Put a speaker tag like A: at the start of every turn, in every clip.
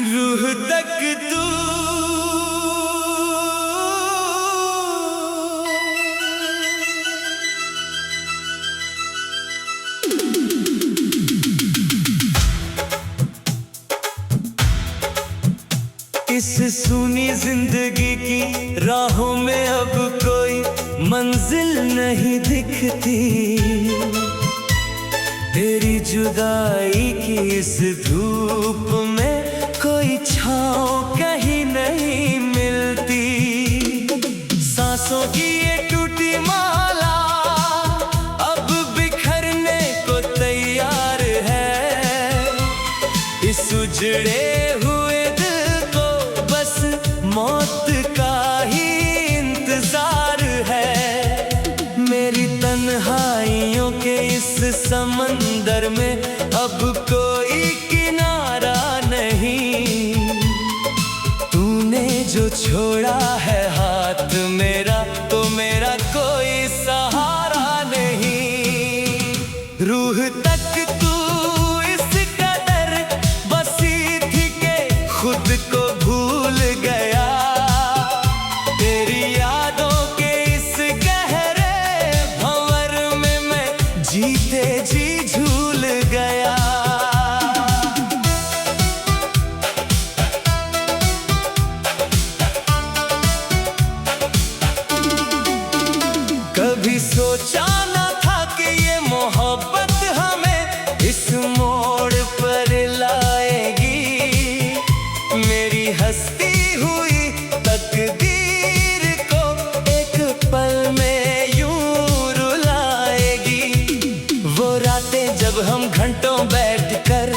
A: रूह तक तू इस सूनी जिंदगी की राहों में अब कोई मंजिल नहीं दिखती। तेरी जुदाई की इस धूप में कोई छाँव कहीं नहीं मिलती। सांसों की ये टूटी माला अब बिखरने को तैयार है। इस उजड़े हुए दिल को बस मौत का ही इंतजार है। मेरी तन्हाइयों के इस समंदर में अब कोई किनारा नहीं। तूने जो छोड़ा है हाथ मेरा, तो मेरा कोई सहारा नहीं। रूह तक तू इस कदर बसी थी के खुद को भूल गया। तेरी यादों के इस गहरे भंवर में मैं जीते जी झूल गया। कभी सोचा न था कि ये मोहब्बत हमें इस मोड़ पर लाएगी। मेरी हंसती हुई तकदीर को एक पल में यूं रुलाएगी। वो रातें जब हम घंटों बैठकर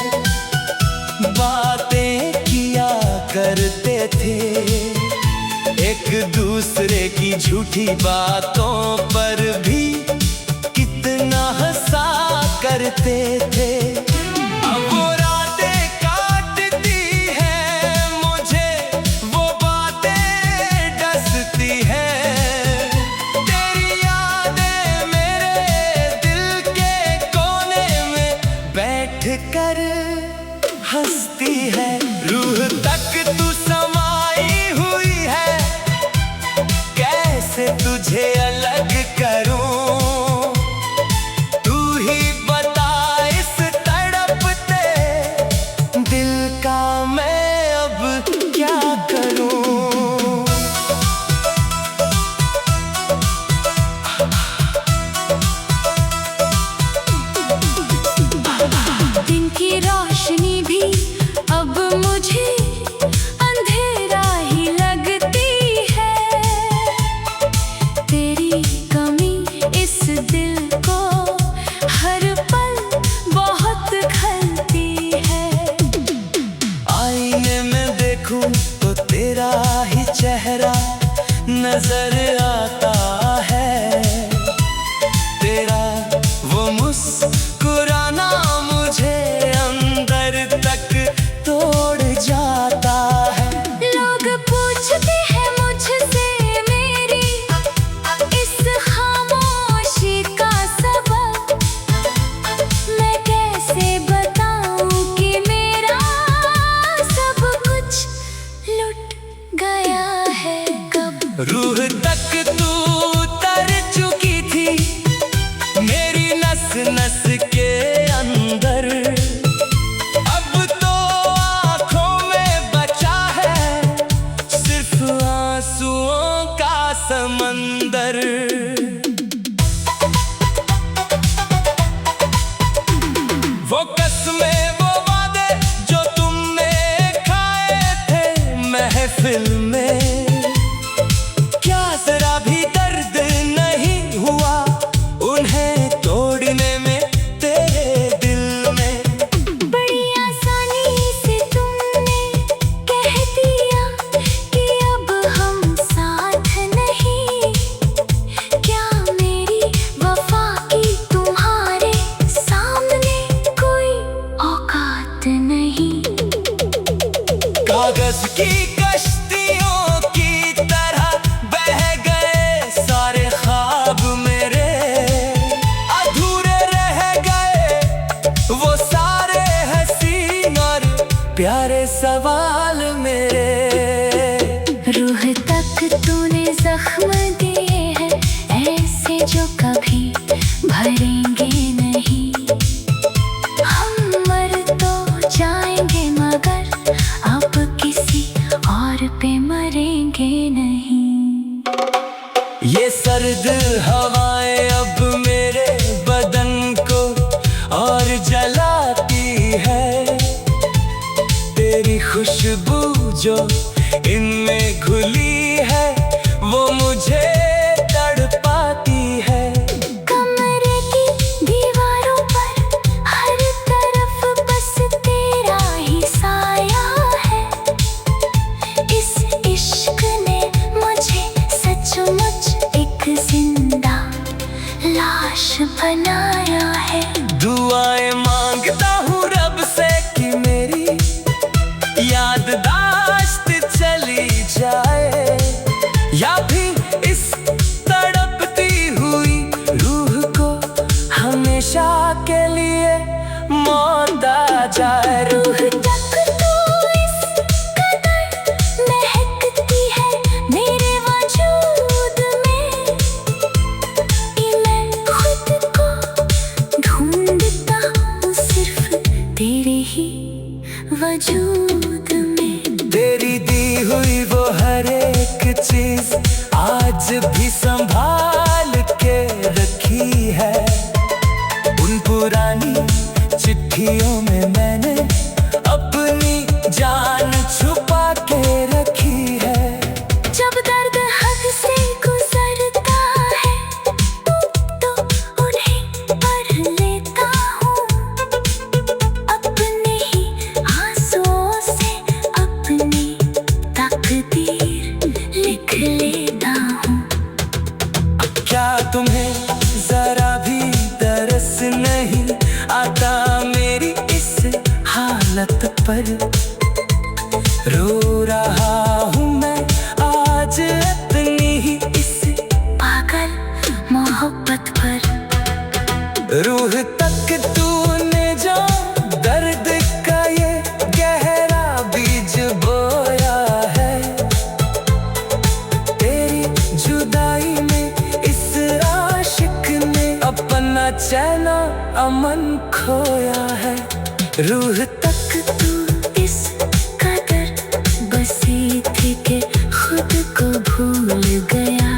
A: बातें किया करते थे, एक दूसरे की झूठी बातों पर भी कितना हंसा करते थे। अब वो रातें काटती हैं मुझे, वो बातें डसती हैं। तेरी यादें मेरे दिल के कोने में बैठ कर हंसती है। रूह तक तू समाई हुई है, कैसे तुझे अलग करूं। तू ही बता इस तड़पते दिल का मैं अब क्या करूं।
B: दिन की रोशनी भी अब मुझे अंधेरा ही लगती है। तेरी कमी इस दिल को हर पल बहुत खलती है।
A: आईने में देखूं तो तेरा ही चेहरा नजर आता है। तेरा वो मुस्कुराना मुझे अंदर तक तोड़ जाता है।
B: लोग पूछते हैं मुझसे मेरी इस खामोशी का सबब। मैं कैसे बताऊं कि मेरा सब कुछ लुट गया है कब।
A: रूह तक तू तर चुकी थी मेरी नस नस के अंदर। अब तो आंखों में बचा है सिर्फ आंसुओं का समंदर। वो कसमें वो वादे जो तुमने खाए थे महफिल में, क्या जरा भी दर्द नहीं हुआ उन्हें तोड़ने में तेरे दिल में।
B: बड़ी आसानी से तुमने कह दिया कि अब हम साथ नहीं। क्या मेरी वफा की तुम्हारे सामने कोई औकात नहीं।
A: कागज की कश्तियों की तरह बह गए सारे ख्वाब मेरे। अधूरे रह गए वो सारे हसीन और प्यारे सवाल मेरे।
B: रूह तक तूने जख्म दिए हैं ऐसे जो कभी भरेंगे नहीं। हम मर तो जाएंगे मगर अब किसी और पे मरेंगे नहीं।
A: ये सर्द हवाएं अब मेरे बदन को और जलाती है। तेरी खुशबू जो इनमें घुली है वो मुझे तड़पाती है।
B: कमरे की दीवारों पर हर तरफ बस तेरा ही साया है। इस इश्क ने मुझे सचमुच एक जिंदा लाश बनाया है।
A: दुआएं मांगता हूँ रब से कि मेरी याददाश्त चली जाए, या भी इस तड़पती हुई रूह को हमेशा के लिए मौत आ जाए।
B: रूह तक तू इस कदर महकती है मेरे वजूद में कि मैं खुद को ढूंढता हूँ सिर्फ तेरे ही वजूद में।
A: तेरी दी हुई वो हर एक चीज आज भी संभाल के रखी है। उन पुरानी चिट्ठियों में मैंने अपनी जान छुपा के रखी है।
B: जब दर्द हद से गुजरता है तो उन्हें पढ़ लेता हूँ। अपने ही आंसुओं से अपनी तकदीर लिख लेता हूँ।
A: क्या तुम्हें जरा भी तरस नहीं आता मेरी इस हालत पर? रो रहा हूँ मैं आज अपनी ही इस
B: पागल मोहब्बत पर।
A: रूह तक तूने जो दर्द का ये गहरा बीज बोया है। तेरी जुदाई में इस आशिक ने अपना चैन अमन खोया है। रूह तक तू इस कदर बसी थी कि खुद को भूल गया।